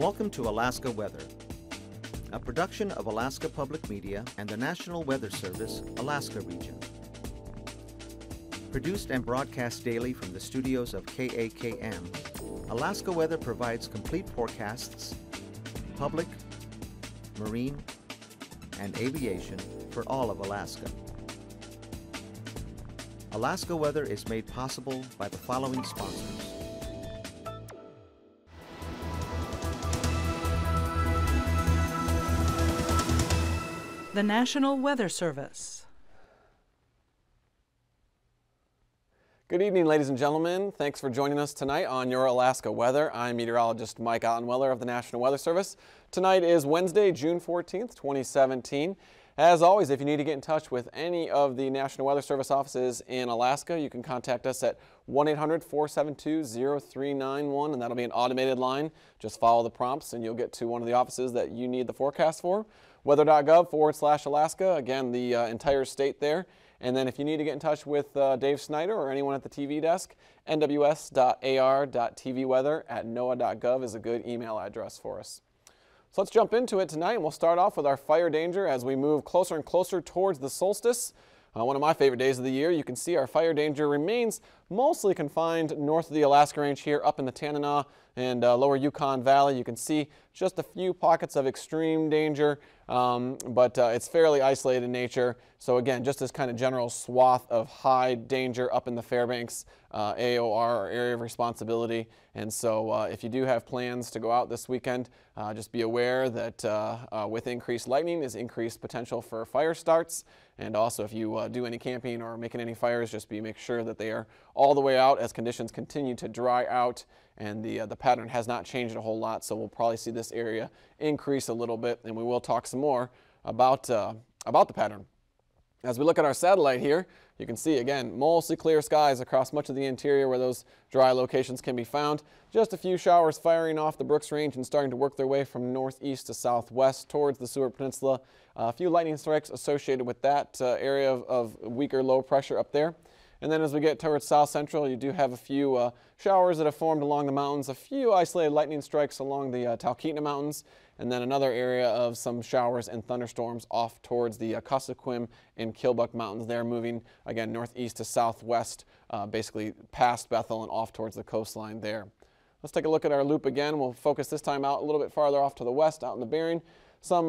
Welcome to Alaska Weather, a production of Alaska Public Media and the National Weather Service, Alaska Region. Produced and broadcast daily from the studios of KAKM, Alaska Weather provides complete forecasts, public, marine, and aviation for all of Alaska. Alaska Weather is made possible by the following sponsors. The National Weather Service. Good evening, ladies and gentlemen. Thanks for joining us tonight on Your Alaska Weather. I'm meteorologist Mike Ottenweller of the National Weather Service. Tonight is Wednesday, June 14th, 2017. As always, if you need to get in touch with any of the National Weather Service offices in Alaska, you can contact us at 1-800-472-0391, and that'll be an automated line. Just follow the prompts and you'll get to one of the offices that you need the forecast for. Weather.gov/Alaska, again, the entire state there. And then if you need to get in touch with Dave Snider or anyone at the TV desk, nws.ar.tvweather@noaa.gov is a good email address for us. So let's jump into it tonight, and we'll start off with our fire danger as we move closer and closer towards the solstice. One of my favorite days of the year. You can see our fire danger remains mostly confined north of the Alaska Range here, up in the Tanana and lower Yukon Valley. You can see just a few pockets of extreme danger, but it's fairly isolated in nature. So again, just this kind of general swath of high danger up in the Fairbanks AOR, or Area of Responsibility. And so if you do have plans to go out this weekend, just be aware that with increased lightning is increased potential for fire starts. And also if you do any camping or making any fires, just make sure that they are all the way out as conditions continue to dry out. And the pattern has not changed a whole lot, so we'll probably see this area increase a little bit, and we will talk some more about the pattern. As we look at our satellite here, you can see, again, mostly clear skies across much of the interior where those dry locations can be found. Just a few showers firing off the Brooks Range and starting to work their way from northeast to southwest towards the Seward Peninsula. A few lightning strikes associated with that area of weaker low pressure up there. And then as we get towards south central, you do have a few showers that have formed along the mountains, a few isolated lightning strikes along the Talkeetna Mountains, and then another area of some showers and thunderstorms off towards the Kuskokwim and Kilbuck Mountains. They're moving, again, northeast to southwest, basically past Bethel and off towards the coastline there. Let's take a look at our loop again. We'll focus this time out a little bit farther off to the west, out in the Bering. Some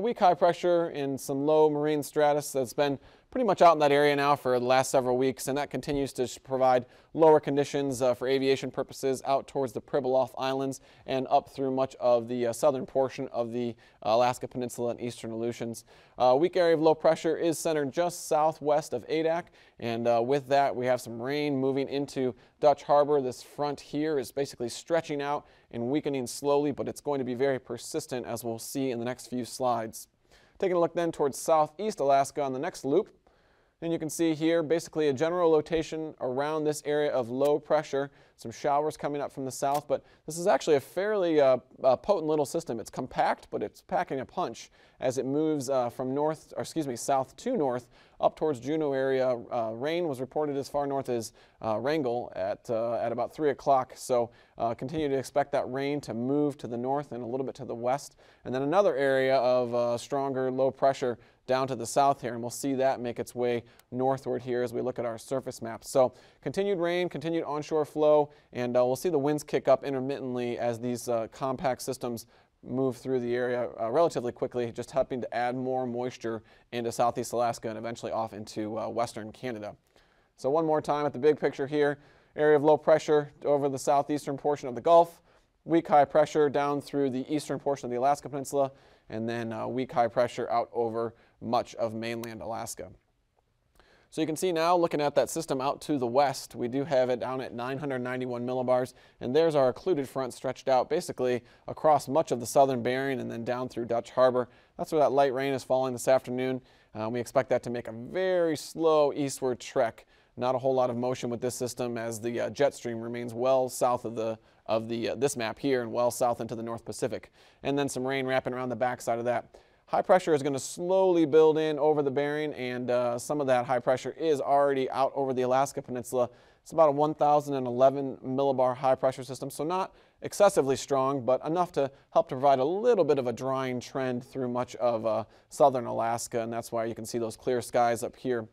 weak high pressure and some low marine stratus that's been pretty much out in that area now for the last several weeks, and that continues to provide lower conditions for aviation purposes out towards the Pribilof Islands and up through much of the southern portion of the Alaska Peninsula and eastern Aleutians. Weak area of low pressure is centered just southwest of Adak, and with that we have some rain moving into Dutch Harbor. This front here is basically stretching out and weakening slowly, but it's going to be very persistent, as we'll see in the next few slides. Taking a look then towards southeast Alaska on the next loop. And you can see here basically a general rotation around this area of low pressure, some showers coming up from the south, but this is actually a fairly potent little system. It's compact, but it's packing a punch as it moves from south to north up towards Juneau area. Rain was reported as far north as Wrangell at about 3 o'clock. So continue to expect that rain to move to the north and a little bit to the west. And then another area of stronger low pressure down to the south here, and we'll see that make its way northward here as we look at our surface map. So continued rain, continued onshore flow, and we'll see the winds kick up intermittently as these compact systems move through the area relatively quickly, just helping to add more moisture into southeast Alaska and eventually off into western Canada. So one more time at the big picture here, area of low pressure over the southeastern portion of the Gulf, weak high pressure down through the eastern portion of the Alaska Peninsula, and then weak high pressure out over much of mainland Alaska. So you can see now, looking at that system out to the west, we do have it down at 991 millibars, and there's our occluded front stretched out basically across much of the southern Bering and then down through Dutch Harbor. That's where that light rain is falling this afternoon. We expect that to make a very slow eastward trek. Not a whole lot of motion with this system as the jet stream remains well south of this map here and well south into the North Pacific. And then some rain wrapping around the backside of that. high pressure is going to slowly build in over the Bering, and some of that high pressure is already out over the Alaska Peninsula. It's about a 1,011 millibar high pressure system, so not excessively strong, but enough to help to provide a little bit of a drying trend through much of southern Alaska, and that's why you can see those clear skies up here.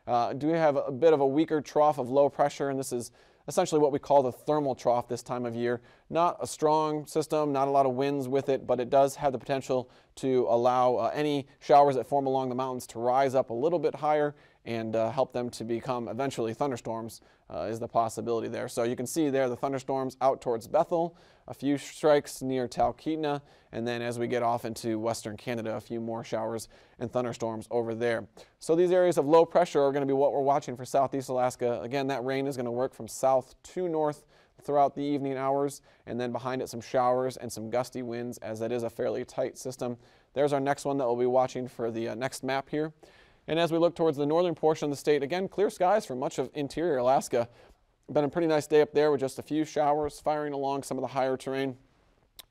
Do we have a bit of a weaker trough of low pressure, and this is essentially what we call the thermal trough this time of year. Not a strong system, not a lot of winds with it, but it does have the potential to allow any showers that form along the mountains to rise up a little bit higher and help them to become eventually thunderstorms is the possibility there. So you can see there the thunderstorms out towards Bethel, a few strikes near Talkeetna, and then as we get off into western Canada, a few more showers and thunderstorms over there. So these areas of low pressure are going to be what we're watching for southeast Alaska. Again, that rain is going to work from south to north throughout the evening hours, and then behind it some showers and some gusty winds, as that is a fairly tight system. There's our next one that we'll be watching for the next map here. And as we look towards the northern portion of the state, again, clear skies for much of interior Alaska. Been a pretty nice day up there with just a few showers firing along some of the higher terrain.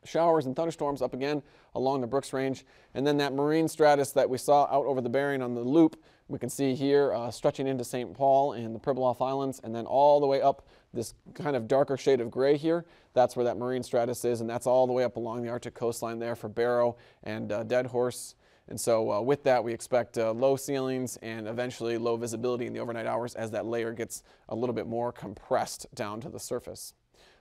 Showers and thunderstorms up again along the Brooks Range. And then that marine stratus that we saw out over the Bering on the loop, we can see here stretching into St. Paul and the Pribilof Islands, and then all the way up this kind of darker shade of gray here. That's where that marine stratus is, and that's all the way up along the Arctic coastline there for Barrow and Dead Horse. And so with that, we expect low ceilings and eventually low visibility in the overnight hours as that layer gets a little bit more compressed down to the surface.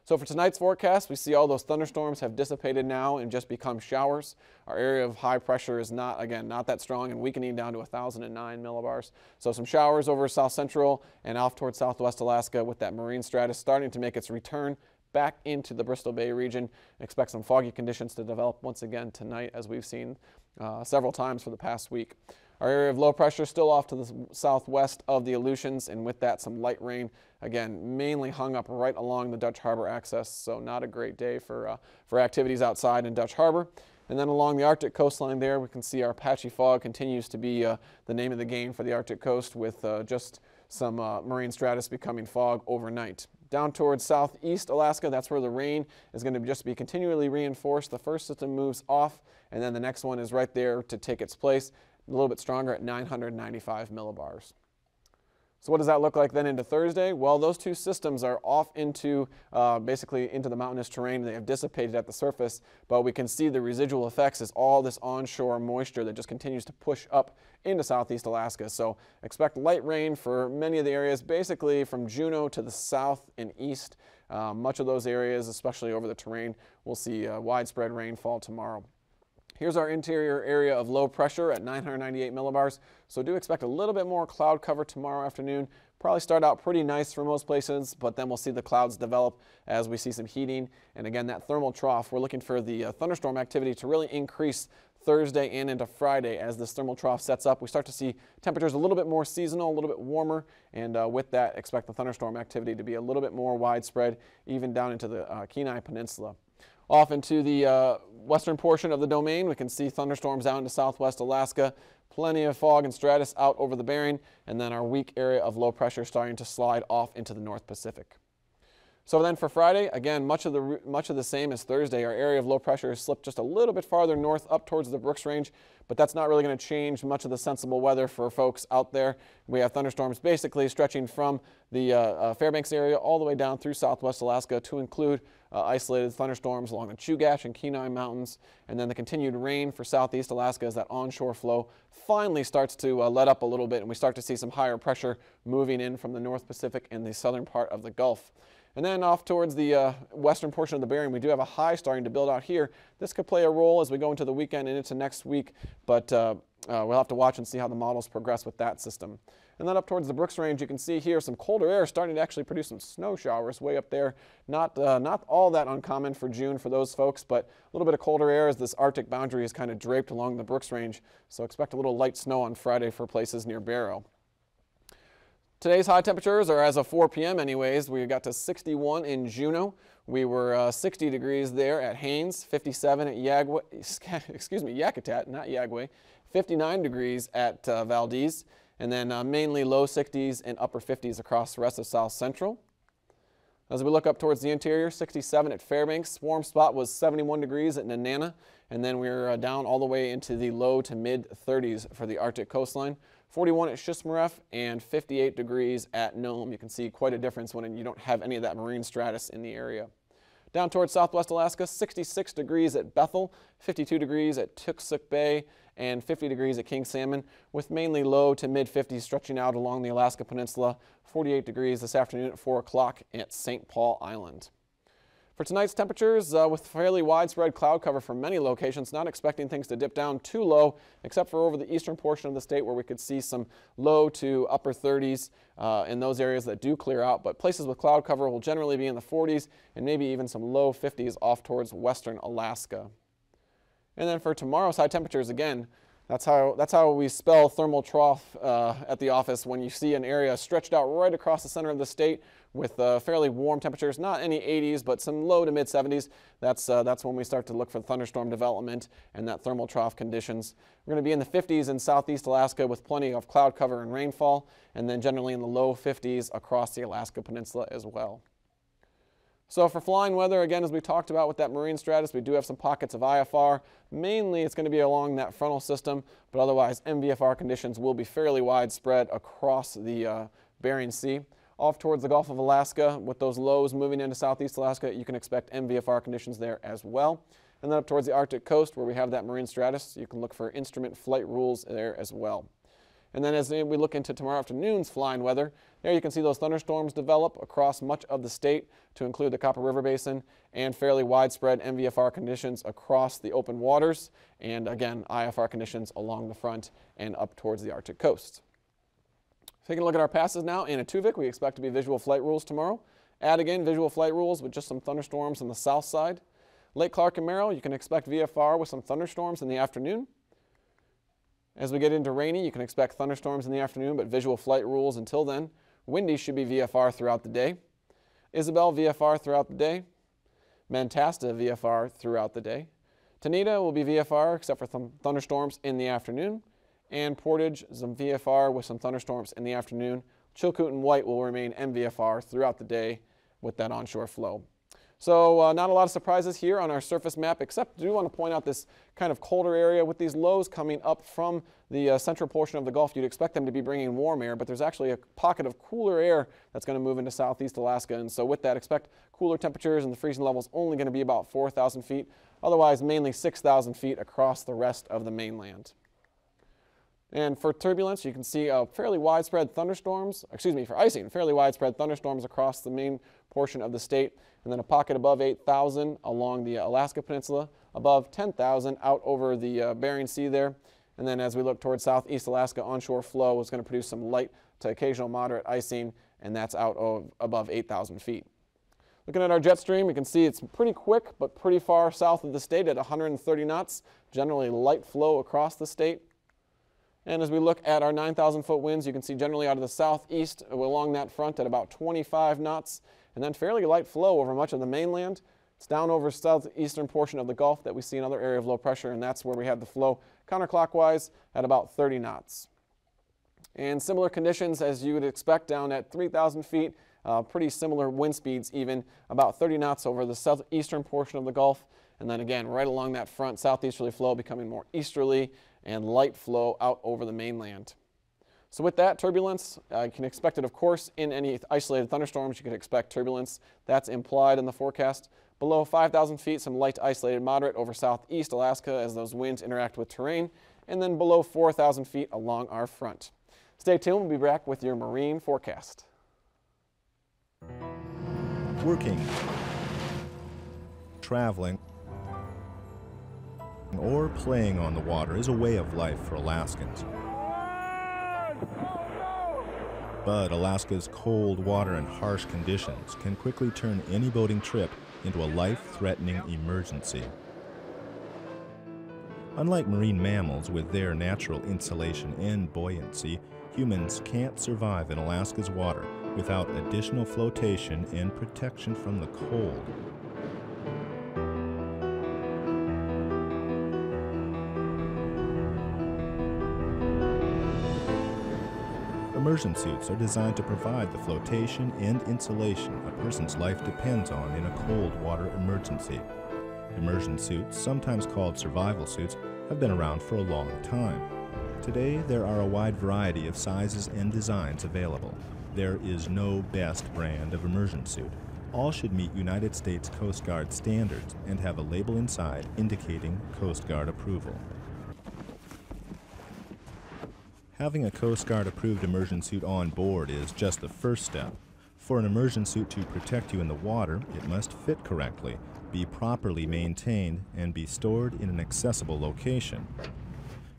So for tonight's forecast, we see all those thunderstorms have dissipated now and just become showers. Our area of high pressure is not that strong and weakening down to 1,009 millibars. So some showers over south central and off towards southwest Alaska with that marine stratus starting to make its return back into the Bristol Bay region. Expect some foggy conditions to develop once again tonight, as we've seen several times for the past week. Our area of low pressure still off to the southwest of the Aleutians, and with that some light rain, again mainly hung up right along the Dutch Harbor axis, so not a great day for activities outside in Dutch Harbor. And then along the Arctic coastline there, we can see our patchy fog continues to be the name of the game for the Arctic coast, with just some marine stratus becoming fog overnight. Down towards southeast Alaska, that's where the rain is going to just be continually reinforced. The first system moves off, and then the next one is right there to take its place, a little bit stronger at 995 millibars. So what does that look like then into Thursday? Well, those two systems are off into basically into the mountainous terrain. They have dissipated at the surface, but we can see the residual effects is all this onshore moisture that just continues to push up into southeast Alaska. So expect light rain for many of the areas, basically from Juneau to the south and east. Much of those areas, especially over the terrain, we'll see widespread rainfall tomorrow. Here's our interior area of low pressure at 998 millibars. So do expect a little bit more cloud cover tomorrow afternoon. Probably start out pretty nice for most places, but then we'll see the clouds develop as we see some heating. And again, that thermal trough, we're looking for the thunderstorm activity to really increase Thursday and into Friday. As this thermal trough sets up, we start to see temperatures a little bit more seasonal, a little bit warmer, and with that, expect the thunderstorm activity to be a little bit more widespread, even down into the Kenai Peninsula. Off into the western portion of the domain, we can see thunderstorms out into southwest Alaska, plenty of fog and stratus out over the Bering, and then our weak area of low pressure starting to slide off into the North Pacific. So then for Friday, again, much of the same as Thursday. Our area of low pressure has slipped just a little bit farther north up towards the Brooks Range, but that's not really going to change much of the sensible weather for folks out there. We have thunderstorms basically stretching from the Fairbanks area all the way down through southwest Alaska, to include isolated thunderstorms along the Chugach and Kenai Mountains, and then the continued rain for southeast Alaska as that onshore flow finally starts to let up a little bit, and we start to see some higher pressure moving in from the North Pacific and the southern part of the Gulf. And then off towards the western portion of the Bering, we do have a high starting to build out here. This could play a role as we go into the weekend and into next week, but we'll have to watch and see how the models progress with that system. And then up towards the Brooks Range, you can see here some colder air starting to actually produce some snow showers way up there. Not all that uncommon for June for those folks, but a little bit of colder air as this Arctic boundary is kind of draped along the Brooks Range. So expect a little light snow on Friday for places near Barrow. Today's high temperatures are as of 4 p.m. anyways. We got to 61 in Juneau. We were 60 degrees there at Haines, 57 at Yakutat, not Yagway, 59 degrees at Valdez, and then mainly low 60s and upper 50s across the rest of South Central. As we look up towards the interior, 67 at Fairbanks. Warm spot was 71 degrees at Nenana, and then we're down all the way into the low to mid 30s for the Arctic coastline. 41 at Shishmaref and 58 degrees at Nome. You can see quite a difference when you don't have any of that marine stratus in the area. Down towards southwest Alaska, 66 degrees at Bethel, 52 degrees at Tooksuk Bay, and 50 degrees at King Salmon, with mainly low to mid 50s stretching out along the Alaska Peninsula. 48 degrees this afternoon at 4 o'clock at St. Paul Island. For tonight's temperatures, with fairly widespread cloud cover for many locations, not expecting things to dip down too low, except for over the eastern portion of the state where we could see some low to upper 30s in those areas that do clear out. But places with cloud cover will generally be in the 40s and maybe even some low 50s off towards western Alaska. And then for tomorrow's high temperatures, again, that's how we spell thermal trough at the office, when you see an area stretched out right across the center of the state with fairly warm temperatures, not any 80s, but some low to mid 70s. That's when we start to look for thunderstorm development and that thermal trough conditions. We're going to be in the 50s in southeast Alaska with plenty of cloud cover and rainfall, and then generally in the low 50s across the Alaska Peninsula as well. So for flying weather, again, as we talked about with that marine stratus, we do have some pockets of IFR. Mainly it's going to be along that frontal system, but otherwise MVFR conditions will be fairly widespread across the Bering Sea. Off towards the Gulf of Alaska, with those lows moving into southeast Alaska, you can expect MVFR conditions there as well. And then up towards the Arctic coast, where we have that marine stratus, you can look for instrument flight rules there as well. And then as we look into tomorrow afternoon's flying weather, there you can see those thunderstorms develop across much of the state to include the Copper River Basin, and fairly widespread MVFR conditions across the open waters, and again IFR conditions along the front and up towards the Arctic coast. Taking a look at our passes now, in Atuvik we expect to be visual flight rules tomorrow. Again, visual flight rules with just some thunderstorms on the south side. Lake Clark and Merrill, you can expect VFR with some thunderstorms in the afternoon. As we get into Rainy, you can expect thunderstorms in the afternoon, but visual flight rules until then. Windy should be VFR throughout the day. Isabel, VFR throughout the day. Mentasta, VFR throughout the day. Tanita will be VFR except for some thunderstorms in the afternoon. And Portage, some VFR with some thunderstorms in the afternoon. Chilkoot and White will remain MVFR throughout the day with that onshore flow. So not a lot of surprises here on our surface map, except I do want to point out this kind of colder area with these lows coming up from the central portion of the Gulf. You'd expect them to be bringing warm air, but there's actually a pocket of cooler air that's going to move into southeast Alaska. And so with that, expect cooler temperatures, and the freezing level's only going to be about 4,000 feet. Otherwise, mainly 6,000 feet across the rest of the mainland. And for turbulence, you can see fairly widespread thunderstorms, for icing, fairly widespread thunderstorms across the main portion of the state, and then a pocket above 8,000 along the Alaska Peninsula, above 10,000 out over the Bering Sea there. And then as we look towards southeast Alaska, onshore flow is going to produce some light to occasional moderate icing, and that's out of above 8,000 feet. Looking at our jet stream, you can see it's pretty quick, but pretty far south of the state at 130 knots, generally light flow across the state. And as we look at our 9,000-foot winds, you can see generally out of the southeast along that front at about 25 knots, and then fairly light flow over much of the mainland. It's down over southeastern portion of the Gulf that we see another area of low pressure, and that's where we have the flow counterclockwise at about 30 knots. And similar conditions as you would expect down at 3,000 feet, pretty similar wind speeds even, about 30 knots over the southeastern portion of the Gulf. And then again, right along that front, southeasterly flow becoming more easterly and light flow out over the mainland. So with that, turbulence, you can expect it, of course, in any isolated thunderstorms. You can expect turbulence. That's implied in the forecast. Below 5,000 feet, some light to isolated moderate over southeast Alaska as those winds interact with terrain. And then below 4,000 feet along our front. Stay tuned. We'll be back with your marine forecast. Working, traveling, or playing on the water is a way of life for Alaskans. But Alaska's cold water and harsh conditions can quickly turn any boating trip into a life-threatening emergency. Unlike marine mammals with their natural insulation and buoyancy, humans can't survive in Alaska's water without additional flotation and protection from the cold. Immersion suits are designed to provide the flotation and insulation a person's life depends on in a cold water emergency. Immersion suits, sometimes called survival suits, have been around for a long time. Today, there are a wide variety of sizes and designs available. There is no best brand of immersion suit. All should meet United States Coast Guard standards and have a label inside indicating Coast Guard approval. Having a Coast Guard approved immersion suit on board is just the first step. For an immersion suit to protect you in the water, it must fit correctly, be properly maintained, and be stored in an accessible location.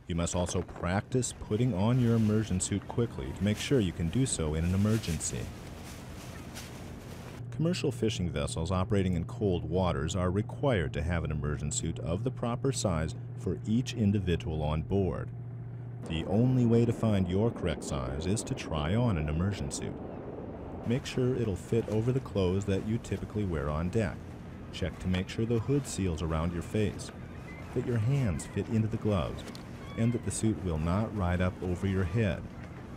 You must also practice putting on your immersion suit quickly to make sure you can do so in an emergency. Commercial fishing vessels operating in cold waters are required to have an immersion suit of the proper size for each individual on board. The only way to find your correct size is to try on an immersion suit. Make sure it'll fit over the clothes that you typically wear on deck. Check to make sure the hood seals around your face, that your hands fit into the gloves, and that the suit will not ride up over your head.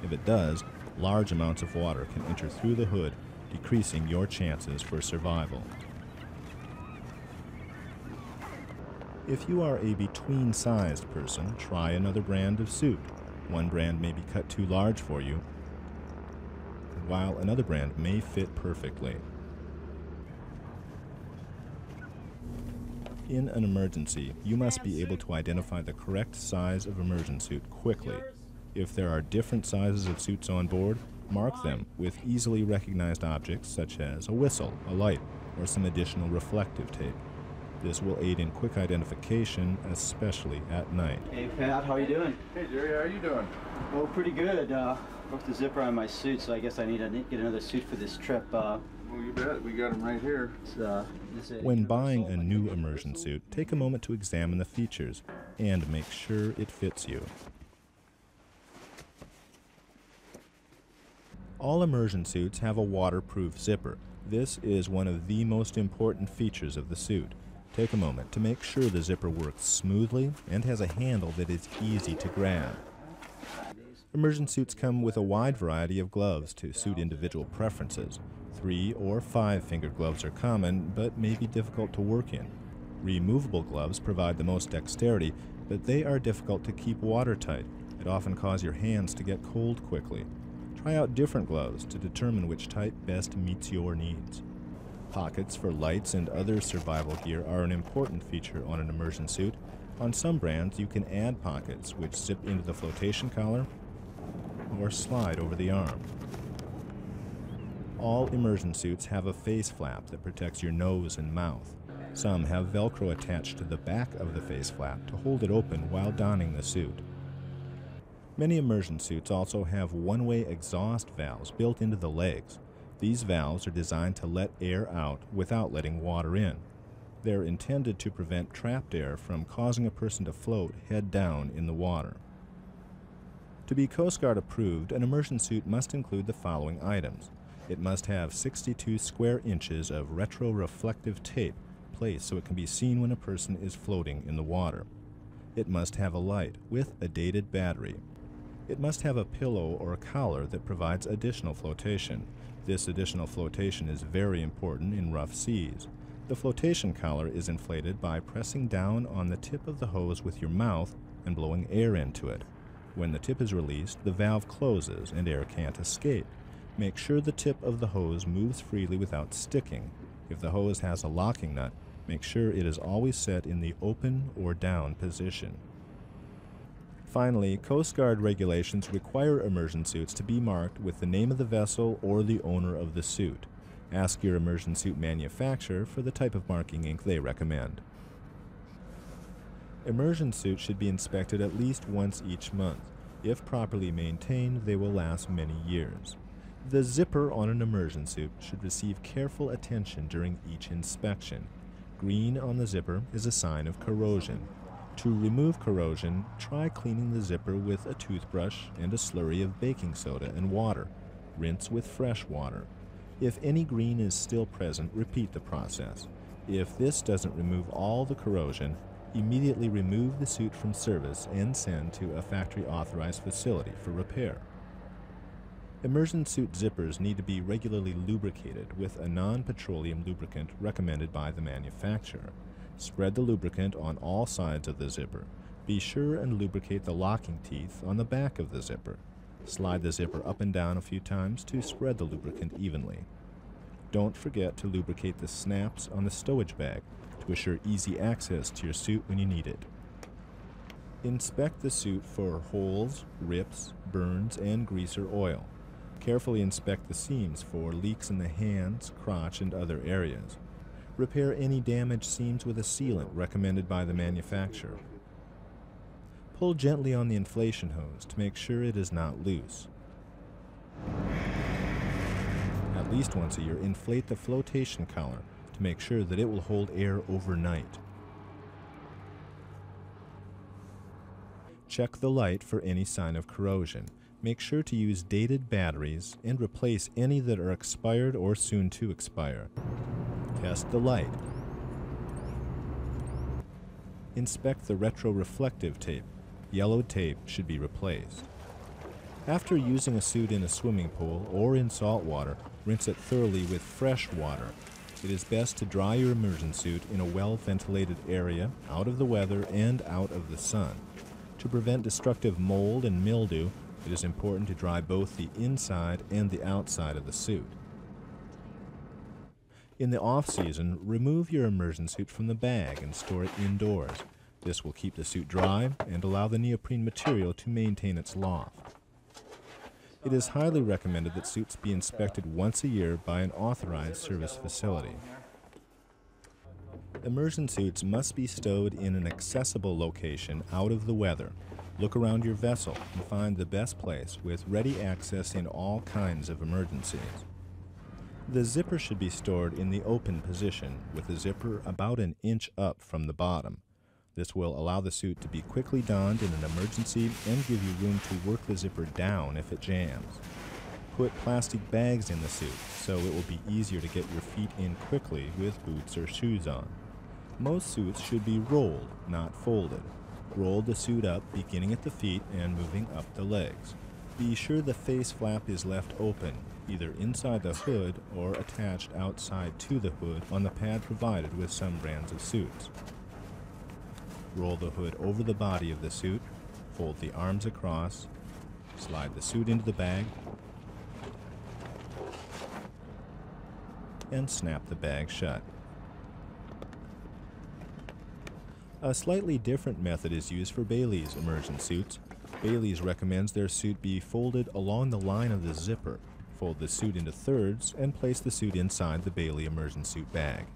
If it does, large amounts of water can enter through the hood, decreasing your chances for survival. If you are a between-sized person, try another brand of suit. One brand may be cut too large for you, while another brand may fit perfectly. In an emergency, you must be able to identify the correct size of immersion suit quickly. If there are different sizes of suits on board, mark them with easily recognized objects such as a whistle, a light, or some additional reflective tape. This will aid in quick identification, especially at night. Hey Pat, how are you doing? Hey Jerry, how are you doing? Oh, pretty good. Broke the zipper on my suit, so I guess I need to get another suit for this trip. Well, you bet. We got them right here. When buying a new immersion suit, take a moment to examine the features and make sure it fits you. All immersion suits have a waterproof zipper. This is one of the most important features of the suit. Take a moment to make sure the zipper works smoothly and has a handle that is easy to grab. Immersion suits come with a wide variety of gloves to suit individual preferences. 3 or 5 fingered gloves are common, but may be difficult to work in. Removable gloves provide the most dexterity, but they are difficult to keep watertight and often cause your hands to get cold quickly. Try out different gloves to determine which type best meets your needs. Pockets for lights and other survival gear are an important feature on an immersion suit. On some brands, you can add pockets which zip into the flotation collar or slide over the arm. All immersion suits have a face flap that protects your nose and mouth. Some have Velcro attached to the back of the face flap to hold it open while donning the suit. Many immersion suits also have one-way exhaust valves built into the legs. These valves are designed to let air out without letting water in. They're intended to prevent trapped air from causing a person to float head down in the water. To be Coast Guard approved, an immersion suit must include the following items. It must have 62 square inches of retroreflective tape placed so it can be seen when a person is floating in the water. It must have a light with a dated battery. It must have a pillow or a collar that provides additional flotation. This additional flotation is very important in rough seas. The flotation collar is inflated by pressing down on the tip of the hose with your mouth and blowing air into it. When the tip is released, the valve closes and air can't escape. Make sure the tip of the hose moves freely without sticking. If the hose has a locking nut, make sure it is always set in the open or down position. Finally, Coast Guard regulations require immersion suits to be marked with the name of the vessel or the owner of the suit. Ask your immersion suit manufacturer for the type of marking ink they recommend. Immersion suits should be inspected at least once each month. If properly maintained, they will last many years. The zipper on an immersion suit should receive careful attention during each inspection. Green on the zipper is a sign of corrosion. To remove corrosion, try cleaning the zipper with a toothbrush and a slurry of baking soda and water. Rinse with fresh water. If any green is still present, repeat the process. If this doesn't remove all the corrosion, immediately remove the suit from service and send to a factory-authorized facility for repair. Immersion suit zippers need to be regularly lubricated with a non-petroleum lubricant recommended by the manufacturer. Spread the lubricant on all sides of the zipper. Be sure and lubricate the locking teeth on the back of the zipper. Slide the zipper up and down a few times to spread the lubricant evenly. Don't forget to lubricate the snaps on the stowage bag to assure easy access to your suit when you need it. Inspect the suit for holes, rips, burns, and grease or oil. Carefully inspect the seams for leaks in the hands, crotch, and other areas. Repair any damaged seams with a sealant recommended by the manufacturer. Pull gently on the inflation hose to make sure it is not loose. At least once a year, inflate the flotation collar to make sure that it will hold air overnight. Check the light for any sign of corrosion. Make sure to use dated batteries and replace any that are expired or soon to expire. Test the light. Inspect the retroreflective tape. Yellow tape should be replaced. After using a suit in a swimming pool or in salt water, rinse it thoroughly with fresh water. It is best to dry your immersion suit in a well-ventilated area, out of the weather and out of the sun. To prevent destructive mold and mildew, it is important to dry both the inside and the outside of the suit. In the off-season, remove your immersion suit from the bag and store it indoors. This will keep the suit dry and allow the neoprene material to maintain its loft. It is highly recommended that suits be inspected once a year by an authorized service facility. Immersion suits must be stowed in an accessible location out of the weather. Look around your vessel and find the best place with ready access in all kinds of emergencies. The zipper should be stored in the open position with the zipper about an inch up from the bottom. This will allow the suit to be quickly donned in an emergency and give you room to work the zipper down if it jams. Put plastic bags in the suit so it will be easier to get your feet in quickly with boots or shoes on. Most suits should be rolled, not folded. Roll the suit up beginning at the feet and moving up the legs. Be sure the face flap is left open, either inside the hood or attached outside to the hood on the pad provided with some brands of suits. Roll the hood over the body of the suit, fold the arms across, slide the suit into the bag, and snap the bag shut. A slightly different method is used for Bailey's immersion suits. Bailey's recommends their suit be folded along the line of the zipper. Fold the suit into thirds and place the suit inside the Bailey immersion suit bag.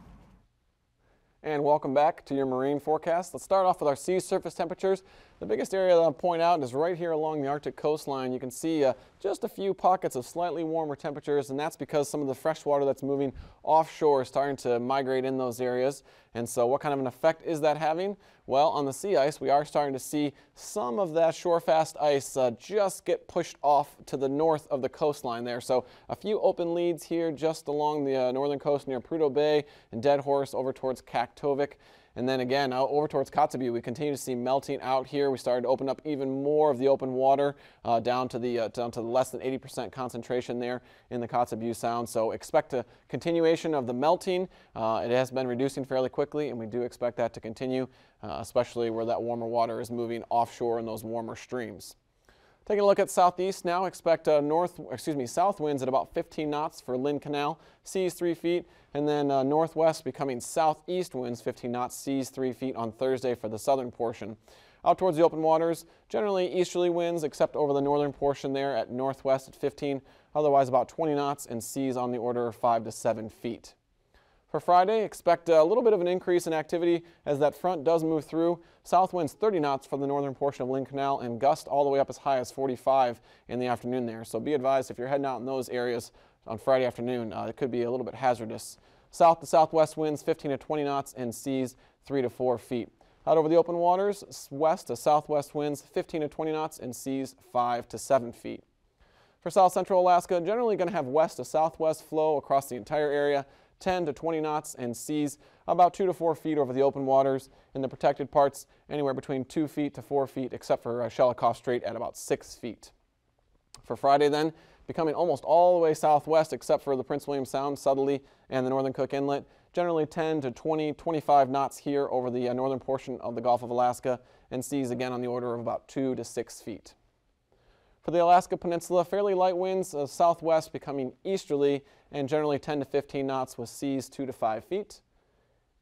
And welcome back to your marine forecast. Let's start off with our sea surface temperatures. The biggest area that I'll point out is right here along the Arctic coastline. You can see just a few pockets of slightly warmer temperatures, and that's because some of the fresh water that's moving offshore is starting to migrate in those areas. And so what kind of an effect is that having? Well, on the sea ice, we are starting to see some of that shore-fast ice just get pushed off to the north of the coastline there. So a few open leads here just along the northern coast near Prudhoe Bay and Dead Horse over towards Kaktovik. And then again, out over towards Kotzebue, we continue to see melting out here. We started to open up even more of the open water down to the less than 80% concentration there in the Kotzebue Sound. So expect a continuation of the melting. It has been reducing fairly quickly, and we do expect that to continue, especially where that warmer water is moving offshore in those warmer streams. Taking a look at southeast now, expect south winds at about 15 knots for Lynn Canal, seas 3 feet, and then northwest becoming southeast winds 15 knots, seas 3 feet on Thursday for the southern portion. Out towards the open waters, generally easterly winds except over the northern portion there at northwest at 15, otherwise about 20 knots and seas on the order of 5 to 7 feet. For Friday, expect a little bit of an increase in activity as that front does move through. South winds 30 knots for the northern portion of Lynn Canal and gust all the way up as high as 45 in the afternoon there. So be advised if you're heading out in those areas on Friday afternoon, it could be a little bit hazardous. South to southwest winds 15 to 20 knots and seas 3 to 4 feet. Out over the open waters, west to southwest winds 15 to 20 knots and seas 5 to 7 feet. For south central Alaska, generally going to have west to southwest flow across the entire area. 10 to 20 knots and seas about 2 to 4 feet over the open waters. In the protected parts, anywhere between 2 feet to 4 feet, except for Shelikof Strait at about 6 feet. For Friday then, becoming almost all the way southwest except for the Prince William Sound southerly and the northern Cook Inlet. Generally 10 to 20, 25 knots here over the northern portion of the Gulf of Alaska, and seas again on the order of about 2 to 6 feet. For the Alaska Peninsula, fairly light winds southwest becoming easterly and generally 10 to 15 knots with seas 2 to 5 feet.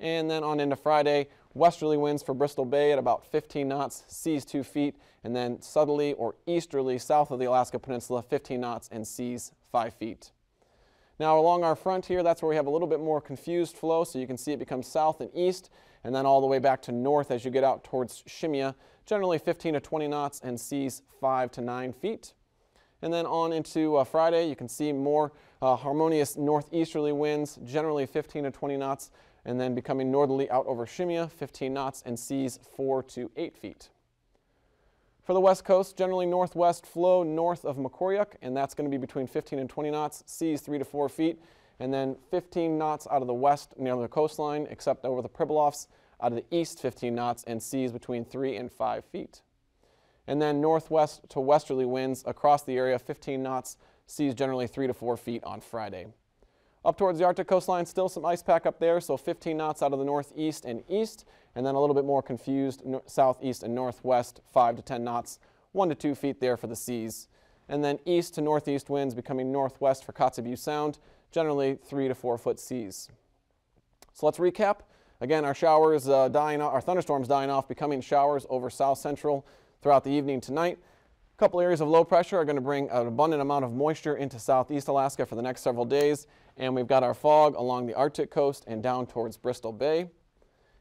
And then on into Friday, westerly winds for Bristol Bay at about 15 knots, seas 2 feet, and then southerly or easterly south of the Alaska Peninsula, 15 knots and seas 5 feet. Now along our front here, that's where we have a little bit more confused flow, so you can see it becomes south and east, and then all the way back to north as you get out towards Shimia, generally 15 to 20 knots and seas 5 to 9 feet. And then on into Friday, you can see more harmonious northeasterly winds, generally 15 to 20 knots, and then becoming northerly out over Shimia, 15 knots and seas 4 to 8 feet. For the west coast, generally northwest flow north of Makoryuk, and that's going to be between 15 and 20 knots, seas 3 to 4 feet, and then 15 knots out of the west near the coastline, except over the Pribilofs, out of the east 15 knots and seas between 3 and 5 feet. And then northwest to westerly winds across the area, 15 knots, seas generally 3 to 4 feet on Friday. Up towards the Arctic coastline, still some ice pack up there, so 15 knots out of the northeast and east, and then a little bit more confused southeast and northwest, 5 to 10 knots, 1 to 2 feet there for the seas. And then east to northeast winds becoming northwest for Kotzebue Sound, generally 3 to 4 foot seas. So let's recap. Again, our showers dying off, our thunderstorms dying off, becoming showers over south central throughout the evening tonight. A couple areas of low pressure are going to bring an abundant amount of moisture into southeast Alaska for the next several days. And we've got our fog along the Arctic coast and down towards Bristol Bay.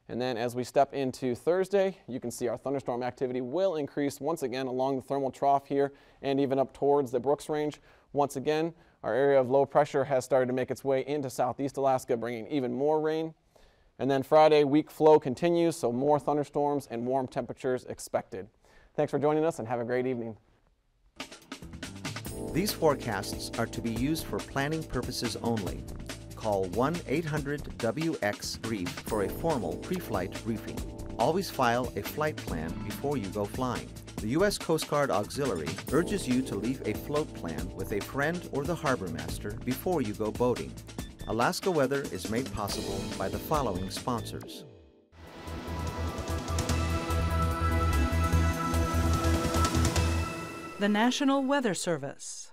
And then as we step into Thursday, you can see our thunderstorm activity will increase once again along the thermal trough here and even up towards the Brooks Range. Once again, our area of low pressure has started to make its way into southeast Alaska, bringing even more rain. And then Friday, weak flow continues, so more thunderstorms and warm temperatures expected. Thanks for joining us and have a great evening. These forecasts are to be used for planning purposes only. Call 1-800-WX-BRIEF for a formal pre-flight briefing. Always file a flight plan before you go flying. The U.S. Coast Guard Auxiliary urges you to leave a float plan with a friend or the harbor master before you go boating. Alaska Weather is made possible by the following sponsors. The National Weather Service.